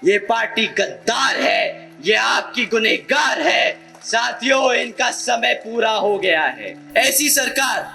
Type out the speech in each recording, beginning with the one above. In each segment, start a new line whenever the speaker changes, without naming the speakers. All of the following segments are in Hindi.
ये पार्टी गद्दार है, ये आपकी गुनहगार है। साथियों, इनका समय पूरा हो गया है। ऐसी सरकार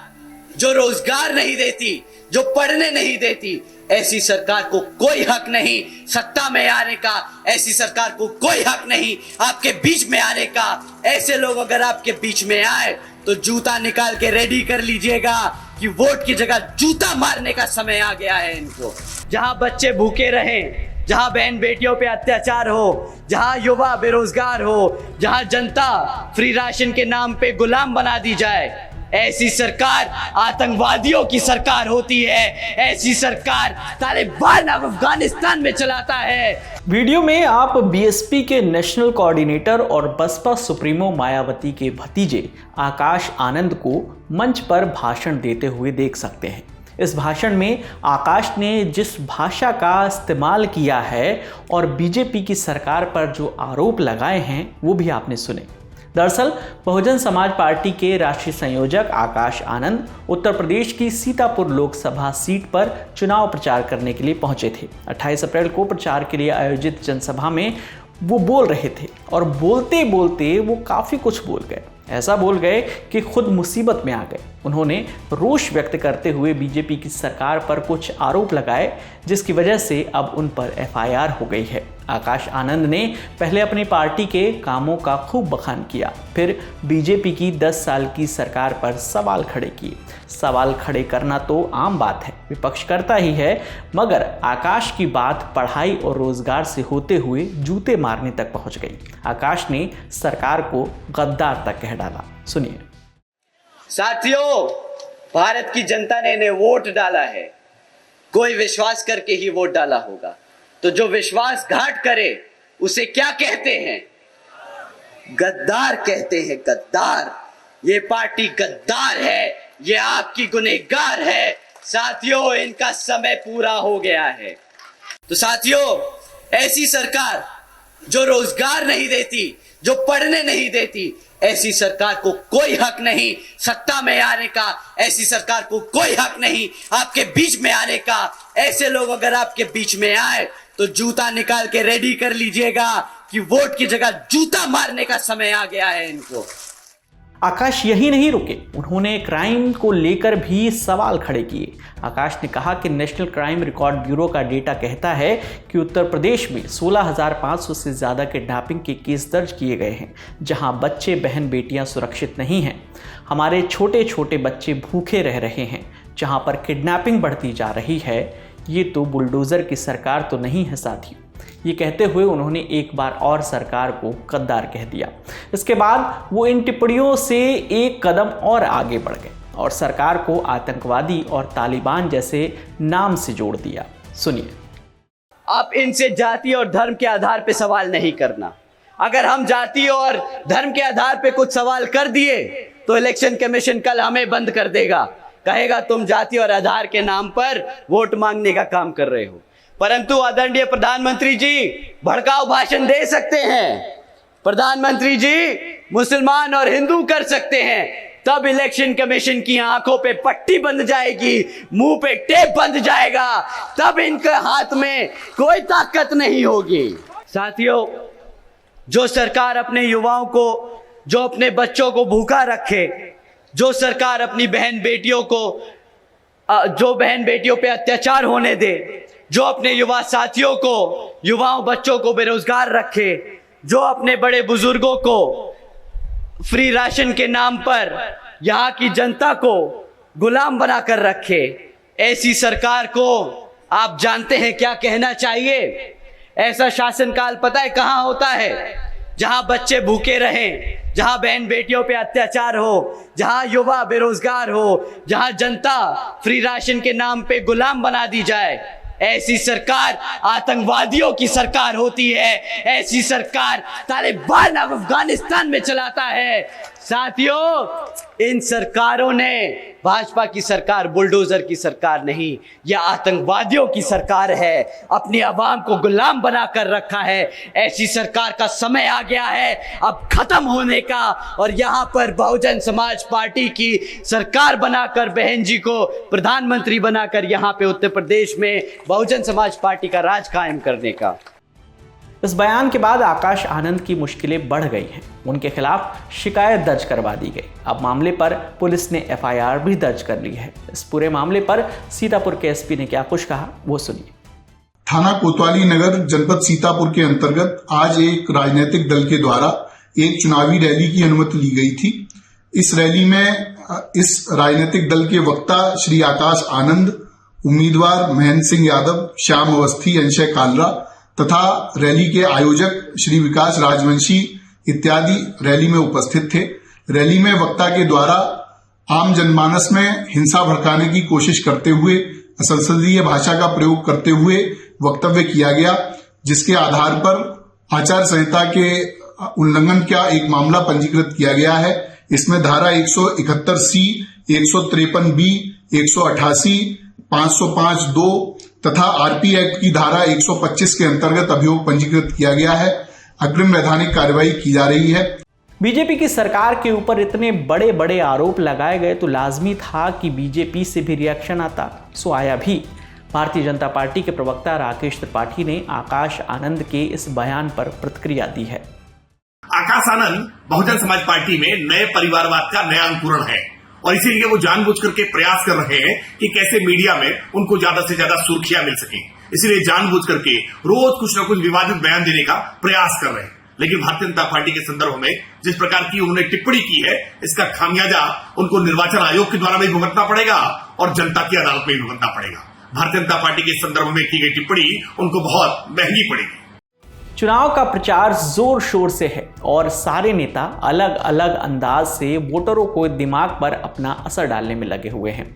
जो रोजगार नहीं देती, जो पढ़ने नहीं देती, ऐसी सरकार को कोई हक नहीं सत्ता में आने का। ऐसी सरकार को कोई हक नहीं आपके बीच में आने का। ऐसे लोग अगर आपके बीच में आए तो जूता निकाल के रेडी कर लीजिएगा कि वोट की जगह जूता मारने का समय आ गया है इनको। जहां बच्चे भूखे रहें, जहां बहन बेटियों पे अत्याचार हो, जहां युवा बेरोजगार हो, जहां जनता फ्री राशन के नाम पे गुलाम बना दी जाए, ऐसी सरकार आतंकवादियों की सरकार होती है। ऐसी सरकार तालिबान अफगानिस्तान में चलाता है।
वीडियो में आप बीएसपी के नेशनल कोऑर्डिनेटर और बसपा सुप्रीमो मायावती के भतीजे आकाश आनंद को मंच पर भाषण देते हुए देख सकते हैं। इस भाषण में आकाश ने जिस भाषा का इस्तेमाल किया है और बीजेपी की सरकार पर जो आरोप लगाए हैं वो भी आपने सुने। दरअसल बहुजन समाज पार्टी के राष्ट्रीय संयोजक आकाश आनंद उत्तर प्रदेश की सीतापुर लोकसभा सीट पर चुनाव प्रचार करने के लिए पहुंचे थे। 28 अप्रैल को प्रचार के लिए आयोजित जनसभा में वो बोल रहे थे और बोलते बोलते वो काफ़ी कुछ बोल गए। ऐसा बोल गए कि खुद मुसीबत में आ गए। उन्होंने रोष व्यक्त करते हुए बीजेपी की सरकार पर कुछ आरोप लगाए, जिसकी वजह से अब उन पर एफआईआर हो गई है। आकाश आनंद ने पहले अपनी पार्टी के कामों का खूब बखान किया, फिर बीजेपी की 10 साल की सरकार पर सवाल खड़े किए। सवाल खड़े करना तो आम बात है, विपक्ष करता ही है, मगर आकाश की बात पढ़ाई और रोजगार से होते हुए जूते मारने तक पहुंच गई। आकाश ने सरकार को गद्दार तक कह डाला। सुनिए।
साथियों, भारत की जनता ने इन्हें वोट डाला है, कोई विश्वास करके ही वोट डाला होगा। तो जो विश्वासघात करे उसे क्या कहते हैं? गद्दार कहते हैं, गद्दार। ये पार्टी गद्दार है, ये आपकी गुनहगार है। साथियों, इनका समय पूरा हो गया है। तो साथियों, ऐसी सरकार जो रोजगार नहीं देती, जो पढ़ने नहीं देती, ऐसी सरकार को कोई हक नहीं सत्ता में आने का। ऐसी सरकार को कोई हक नहीं आपके बीच में आने का। ऐसे लोग अगर आपके बीच में आए तो जूता निकाल के रेडी कर लीजिएगा कि वोट की जगह जूता मारने का समय आ गया है इनको।
आकाश यही नहीं रुके, उन्होंने क्राइम को लेकर भी सवाल खड़े किए। आकाश ने कहा कि नेशनल क्राइम रिकॉर्ड ब्यूरो का डेटा कहता है कि उत्तर प्रदेश में 16,500 से ज़्यादा किडनैपिंग के केस दर्ज किए गए हैं, जहां बच्चे बहन बेटियां सुरक्षित नहीं हैं। हमारे छोटे छोटे बच्चे भूखे रह रहे हैं, जहां पर किडनैपिंग बढ़ती जा रही है। ये तो बुलडोज़र की सरकार तो नहीं है साथियों। ये कहते हुए उन्होंने एक बार और सरकार को गद्दार कह दिया। इसके बाद वो इन टिप्पणियों से एक कदम और आगे बढ़ गए और सरकार को आतंकवादी और तालिबान जैसे नाम से जोड़ दिया। सुनिए।
आप इनसे जाति और धर्म के आधार पे सवाल नहीं करना। अगर हम जाति और धर्म के आधार पे कुछ सवाल कर दिए तो इलेक्शन कमीशन कल हमें बंद कर देगा, कहेगा तुम जाति और आधार के नाम पर वोट मांगने का काम कर रहे हो। परंतु आदरणीय प्रधानमंत्री जी भड़काऊ भाषण दे सकते हैं, प्रधानमंत्री जी मुसलमान और हिंदू कर सकते हैं, तब इलेक्शन कमीशन की आंखों पे पट्टी बंध जाएगी, मुंह पे टेप बंध जाएगा, तब इनके हाथ में कोई ताकत नहीं होगी। साथियों, जो सरकार अपने युवाओं को, जो अपने बच्चों को भूखा रखे, जो सरकार अपनी बहन बेटियों को, जो बहन बेटियों पे अत्याचार होने दे, जो अपने युवा साथियों को, युवाओं बच्चों को बेरोजगार रखे, जो अपने बड़े बुजुर्गों को फ्री राशन के नाम पर यहाँ की जनता को गुलाम बनाकर रखे, ऐसी सरकार को आप जानते हैं क्या कहना चाहिए? ऐसा शासनकाल पता है कहाँ होता है? जहां बच्चे भूखे रहें, जहां बहन बेटियों पे अत्याचार हो, जहां युवा बेरोजगार हो, जहां जनता फ्री राशन के नाम पे गुलाम बना दी जाए। ऐसी सरकार आतंकवादियों की सरकार होती है। ऐसी सरकार तालिबान अफगानिस्तान में चलाता है। साथियों, इन सरकारों ने, भाजपा की सरकार बुलडोजर की सरकार नहीं, यह आतंकवादियों की सरकार है, अपनी आवाम को गुलाम बनाकर रखा है। ऐसी सरकार का समय आ गया है अब खत्म होने का, और यहाँ पर बहुजन समाज पार्टी की सरकार बनाकर बहन जी को प्रधानमंत्री बनाकर यहाँ पे उत्तर प्रदेश में बहुजन समाज पार्टी का राज कायम करने का।
इस बयान के बाद आकाश आनंद की मुश्किलें बढ़ गई हैं। उनके खिलाफ शिकायत दर्ज करवा दी गई। अब मामले पर पुलिस ने एफआईआर भी दर्ज कर ली है। इस पूरे मामले पर सीतापुर के एसपी ने क्या कुछ कहा, वो सुनिए।
थाना कोतवाली नगर जनपद सीतापुर के अंतर्गत आज एक राजनीतिक दल के द्वारा एक चुनावी रैली की अनुमति ली गई थी। इस रैली में इस राजनीतिक दल के वक्ता श्री आकाश आनंद, उम्मीदवार महेंद्र सिंह यादव, श्याम अवस्थी, अंशय कालरा तथा रैली के आयोजक श्री विकास राजवंशी इत्यादि रैली में उपस्थित थे। रैली में वक्ता के द्वारा आम जनमानस में हिंसा भड़काने की कोशिश करते हुए असंसदीय भाषा का प्रयोग करते हुए वक्तव्य किया गया, जिसके आधार पर आचार संहिता के उल्लंघन का एक मामला पंजीकृत किया गया है। इसमें धारा 171C, 153B, 188, 505(2) तथा आरपी एक्ट की धारा 125 के अंतर्गत अभियोग पंजीकृत किया गया है। अग्रिम वैधानिक कार्रवाई की जा रही है।
बीजेपी की सरकार के ऊपर इतने बड़े बड़े आरोप लगाए गए तो लाजमी था कि बीजेपी से भी रिएक्शन आता, सो आया भी। भारतीय जनता पार्टी के प्रवक्ता राकेश त्रिपाठी ने आकाश आनंद के इस बयान पर प्रतिक्रिया दी है।
आकाश आनंद बहुजन समाज पार्टी में नए परिवारवाद का नया अंकुरण है और इसीलिए वो जानबूझ करके प्रयास कर रहे हैं कि कैसे मीडिया में उनको ज्यादा से ज्यादा सुर्खियां मिल सके। इसीलिए जानबूझ करके रोज कुछ न कुछ विवादित बयान देने का प्रयास कर रहे हैं। लेकिन भारतीय जनता पार्टी के संदर्भ में जिस प्रकार की उन्होंने टिप्पणी की है, इसका खामियाजा उनको निर्वाचन आयोग के द्वारा भी भुगतना पड़ेगा और जनता की अदालत में भी भुगतना पड़ेगा। भारतीय जनता पार्टी के संदर्भ में की गई टिप्पणी उनको बहुत महंगी पड़ेगी।
चुनाव का प्रचार जोर शोर से है और सारे नेता अलग अलग अंदाज से वोटरों को दिमाग पर अपना असर डालने में लगे हुए हैं।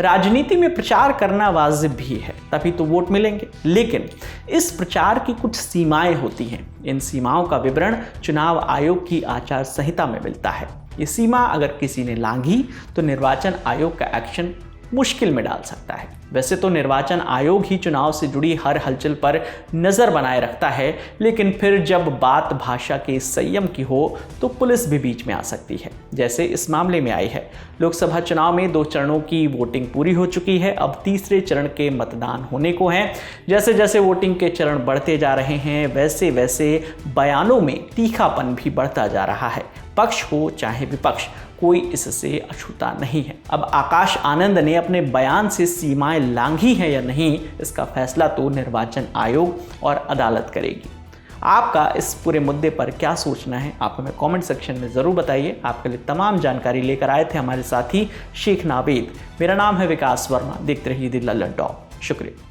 राजनीति में प्रचार करना वाजिब भी है, तभी तो वोट मिलेंगे। लेकिन इस प्रचार की कुछ सीमाएं होती हैं। इन सीमाओं का विवरण चुनाव आयोग की आचार संहिता में मिलता है। ये सीमा अगर किसी ने लांघी तो निर्वाचन आयोग का एक्शन मुश्किल में डाल सकता है। वैसे तो निर्वाचन आयोग ही चुनाव से जुड़ी हर हलचल पर नज़र बनाए रखता है, लेकिन फिर जब बात भाषा के संयम की हो तो पुलिस भी बीच में आ सकती है, जैसे इस मामले में आई है। लोकसभा चुनाव में 2 चरणों की वोटिंग पूरी हो चुकी है। अब तीसरे चरण के मतदान होने को हैं। जैसे जैसे वोटिंग के चरण बढ़ते जा रहे हैं, वैसे वैसे बयानों में तीखापन भी बढ़ता जा रहा है। पक्ष हो चाहे विपक्ष, कोई इससे अछूता नहीं है। अब आकाश आनंद ने अपने बयान से सीमाएं लांघी हैं या नहीं, इसका फैसला तो निर्वाचन आयोग और अदालत करेगी। आपका इस पूरे मुद्दे पर क्या सोचना है, आप हमें कमेंट सेक्शन में ज़रूर बताइए। आपके लिए तमाम जानकारी लेकर आए थे हमारे साथी शेख नावेद। मेरा नाम है विकास वर्मा। देखते रहिए द लल्लन टॉप। शुक्रिया।